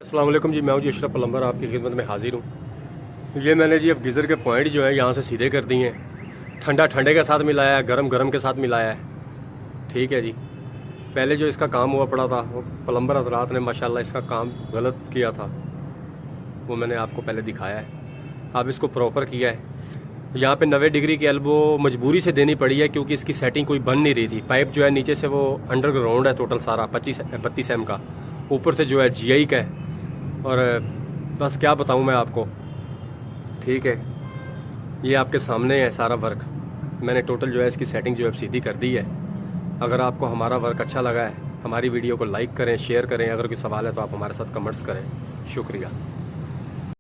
अस्सलाम वालेकुम जी, मैं हूं जी अशरफ प्लम्बर, आपकी खिदमत में हाजिर हूं। ये मैंने जी अब गीज़र के पॉइंट जो है यहाँ से सीधे कर दिए हैं। ठंडा ठंडे के साथ मिलाया है, गरम गरम के साथ मिलाया है। ठीक है जी। पहले जो इसका काम हुआ पड़ा था वो प्लम्बर हज़रात ने माशाल्लाह इसका काम गलत किया था, वो मैंने आपको पहले दिखाया है। अब इसको प्रॉपर किया है। यहाँ पे 90 डिग्री की एल्बो मजबूरी से देनी पड़ी है क्योंकि इसकी सेटिंग कोई बन नहीं रही थी। पाइप जो है नीचे से वो अंडरग्राउंड है टोटल सारा 32 एम का, ऊपर से जो है GI का है। और बस क्या बताऊं मैं आपको। ठीक है, ये आपके सामने है सारा वर्क। मैंने टोटल जो है इसकी सेटिंग जो है सीधी कर दी है। अगर आपको हमारा वर्क अच्छा लगा है, हमारी वीडियो को लाइक करें, शेयर करें। अगर कोई सवाल है तो आप हमारे साथ कमेंट्स करें। शुक्रिया।